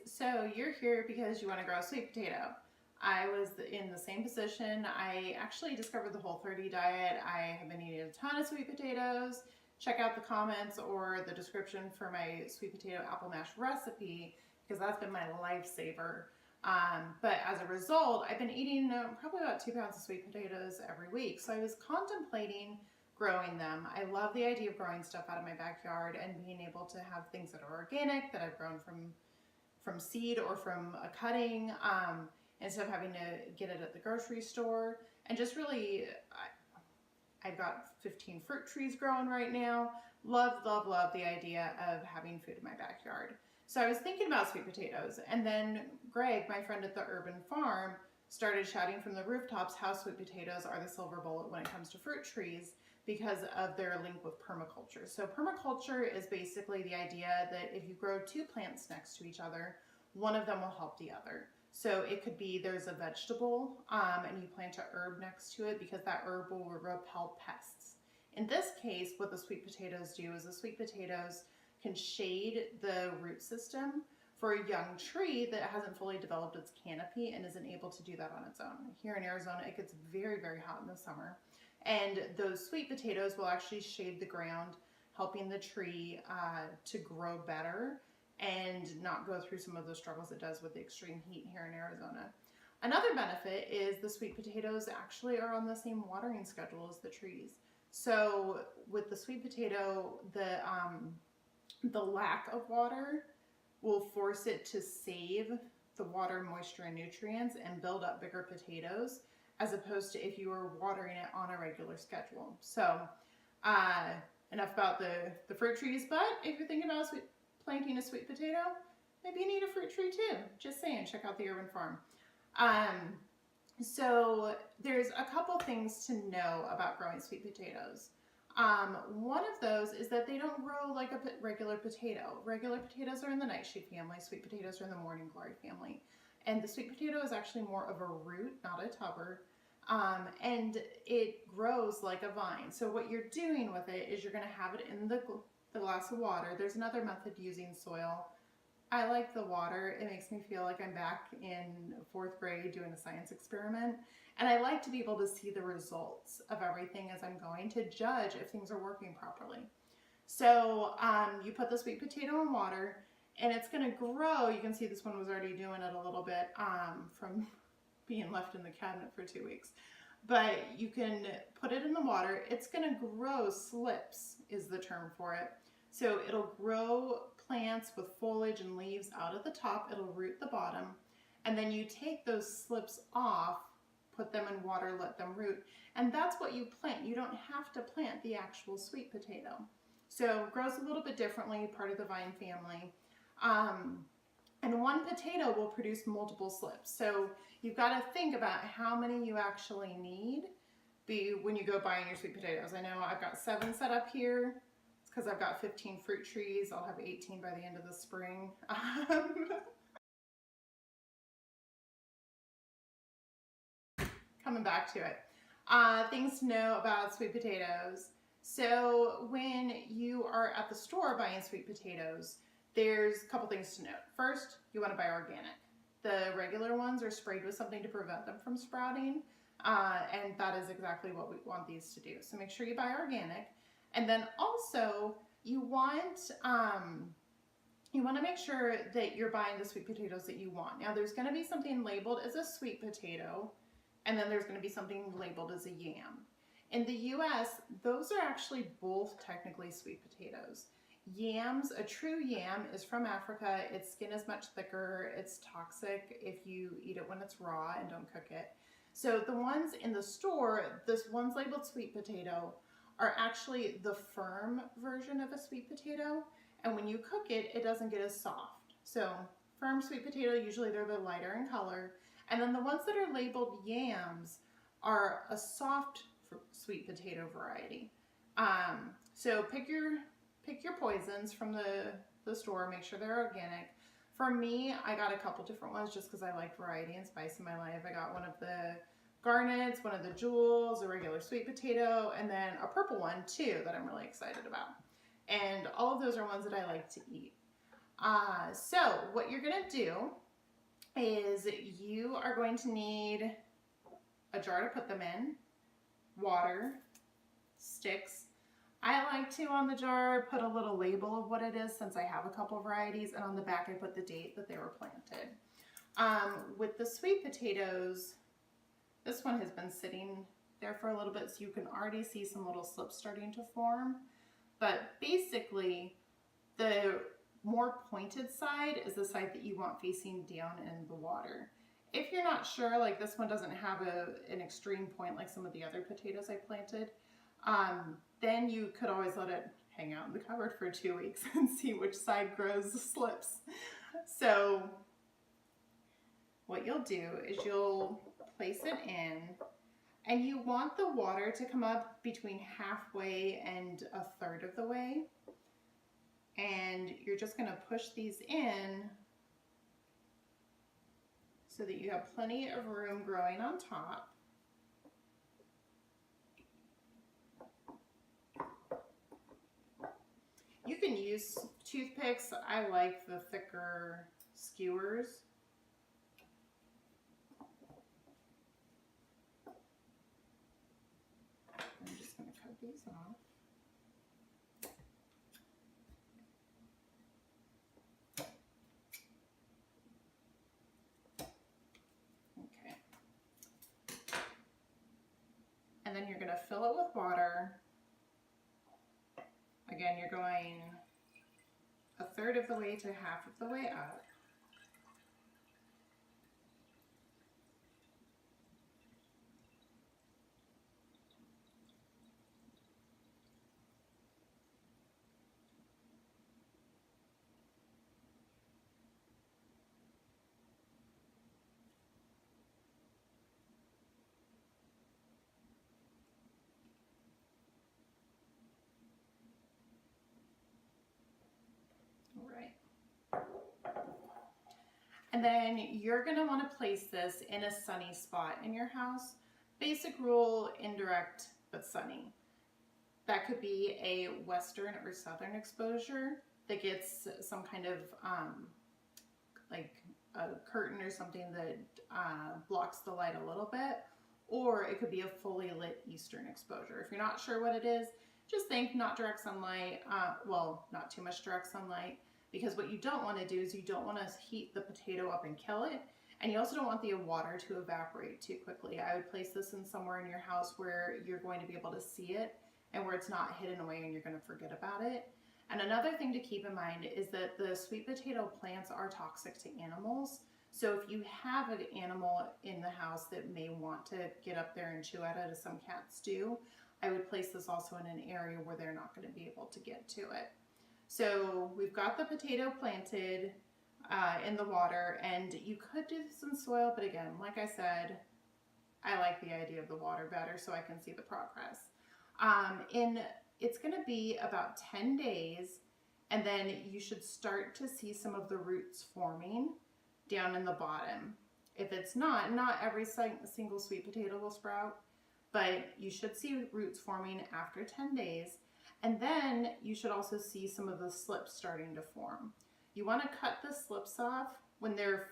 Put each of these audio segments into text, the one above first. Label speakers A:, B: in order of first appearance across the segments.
A: So you're here because you want to grow a sweet potato. I was in the same position. I actually discovered the Whole30 diet. I have been eating a ton of sweet potatoes. Check out the comments or the description for my sweet potato apple mash recipe because that's been my lifesaver. But as a result, I've been eating probably about 2 pounds of sweet potatoes every week. So I was contemplating growing them. I love the idea of growing stuff out of my backyard and being able to have things that are organic, that I've grown from seed or from a cutting, instead of having to get it at the grocery store. And just really, I've got 15 fruit trees growing right now. Love, love, love the idea of having food in my backyard. So I was thinking about sweet potatoes, and then Greg, my friend at the urban farm, started shouting from the rooftops how sweet potatoes are the silver bullet when it comes to fruit trees because of their link with permaculture. So permaculture is basically the idea that if you grow 2 plants next to each other, one of them will help the other. So it could be there's a vegetable and you plant a herb next to it because that herb will repel pests. In this case, what the sweet potatoes do is the sweet potatoes can shade the root system for a young tree that hasn't fully developed its canopy and isn't able to do that on its own. Here in Arizona, it gets very, very hot in the summer. And those sweet potatoes will actually shade the ground, helping the tree to grow better and not go through some of the struggles it does with the extreme heat here in Arizona. Another benefit is the sweet potatoes actually are on the same watering schedule as the trees. So with the sweet potato, the lack of water will force it to save the water, moisture, and nutrients and build up bigger potatoes, as opposed to if you were watering it on a regular schedule. So enough about the fruit trees, but if you're thinking about planting a sweet potato, maybe you need a fruit tree too. Just saying, check out the urban farm. So there's a couple things to know about growing sweet potatoes. One of those is that they don't grow like a regular potato. Regular potatoes are in the nightshade family, sweet potatoes are in the morning glory family. And the sweet potato is actually more of a root, not a tuber. And it grows like a vine. So what you're doing with it is you're gonna have it in the glass of water. There's another method using soil. I like the water. It makes me feel like I'm back in 4th grade doing a science experiment. And I like to be able to see the results of everything as I'm going to judge if things are working properly. So you put the sweet potato in water and it's gonna grow. You can see this one was already doing it a little bit from being left in the cabinet for 2 weeks. But you can put it in the water. It's gonna grow slips is the term for it. So it'll grow plants with foliage and leaves out at the top. It'll root the bottom. And then you take those slips off, put them in water, let them root. And that's what you plant. You don't have to plant the actual sweet potato. So it grows a little bit differently, part of the vine family. And one potato will produce multiple slips. So you've got to think about how many you actually need when you go buying your sweet potatoes. I know I've got 7 set up here. It's because I've got 15 fruit trees. I'll have 18 by the end of the spring. Coming back to it. Things to know about sweet potatoes. So when you are at the store buying sweet potatoes, there's a couple things to note. First, you want to buy organic. The regular ones are sprayed with something to prevent them from sprouting, and that is exactly what we want these to do. So make sure you buy organic. And then also, you want to make sure that you're buying the sweet potatoes that you want. Now, there's going to be something labeled as a sweet potato, and then there's going to be something labeled as a yam. In the US, those are actually both technically sweet potatoes. Yams, a true yam, is from Africa. Its skin is much thicker. It's toxic if you eat it when it's raw and don't cook it. So the ones in the store, this one's labeled sweet potato, are actually the firm version of a sweet potato. And when you cook it, it doesn't get as soft. So firm sweet potato, usually they're the lighter in color. And then the ones that are labeled yams are a soft sweet potato variety. So pick your poisons from the store, make sure they're organic. For me, I got a couple different ones just because I like variety and spice in my life. I got one of the garnets, one of the jewels, a regular sweet potato, and then a purple one too that I'm really excited about. And all of those are ones that I like to eat. So what you're gonna do is you are going to need a jar to put them in, water, sticks. I like to, on the jar, put a little label of what it is since I have a couple varieties, and on the back I put the date that they were planted. With the sweet potatoes, this one has been sitting there for a little bit, so you can already see some little slips starting to form. But basically, the more pointed side is the side that you want facing down in the water. If you're not sure, like this one doesn't have an extreme point like some of the other potatoes I planted, then you could always let it hang out in the cupboard for 2 weeks and see which side grows the slips. So what you'll do is you'll place it in, and you want the water to come up between halfway and a third of the way. And you're just going to push these in so that you have plenty of room growing on top. You can use toothpicks. I like the thicker skewers. I'm just going to cut these off. Okay. And then you're going to fill it with water. Again, you're going a third of the way to half of the way up. And then you're going to want to place this in a sunny spot in your house. Basic rule, indirect but sunny. That could be a western or southern exposure that gets some kind of like a curtain or something that blocks the light a little bit, or it could be a fully lit eastern exposure. If you're not sure what it is, just think not direct sunlight, well, not too much direct sunlight, because what you don't want to do is you don't want to heat the potato up and kill it, and you also don't want the water to evaporate too quickly. I would place this in somewhere in your house where you're going to be able to see it and where it's not hidden away and you're going to forget about it. And another thing to keep in mind is that the sweet potato plants are toxic to animals. So if you have an animal in the house that may want to get up there and chew at it, as some cats do, I would place this also in an area where they're not going to be able to get to it. So we've got the potato planted in the water, and you could do this in soil, but again, like I said, I like the idea of the water better so I can see the progress. It's going to be about 10 days, and then you should start to see some of the roots forming down in the bottom. If it's not every single sweet potato will sprout, but you should see roots forming after 10 days. And then you should also see some of the slips starting to form. You want to cut the slips off when they're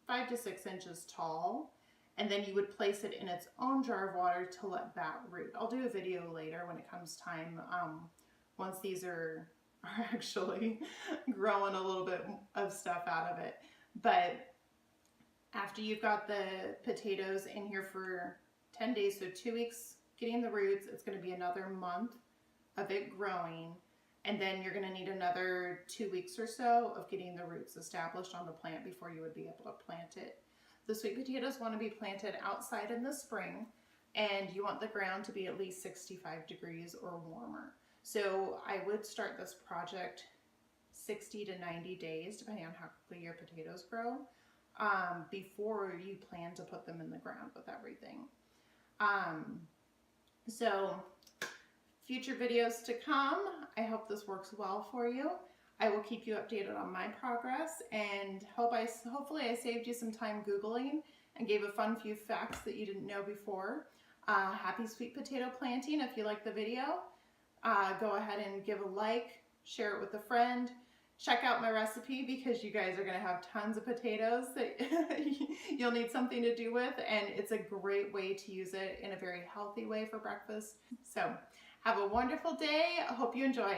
A: 5 to 6 inches tall, and then you would place it in its own jar of water to let that root. I'll do a video later when it comes time, once these are actually growing a little bit of stuff out of it. But after you've got the potatoes in here for 10 days, so 2 weeks getting the roots, it's going to be another month of it growing, and then you're going to need another 2 weeks or so of getting the roots established on the plant before you would be able to plant it. The sweet potatoes want to be planted outside in the spring, and you want the ground to be at least 65 degrees or warmer. So I would start this project 60 to 90 days, depending on how quickly your potatoes grow, before you plan to put them in the ground with everything. So future videos to come. I hope this works well for you. I will keep you updated on my progress, and hopefully I saved you some time Googling and gave a fun few facts that you didn't know before. Happy sweet potato planting. If you like the video, go ahead and give a like, share it with a friend. check out my recipe because you guys are going to have tons of potatoes that you'll need something to do with, and it's a great way to use it in a very healthy way for breakfast. So have a wonderful day. I hope you enjoy.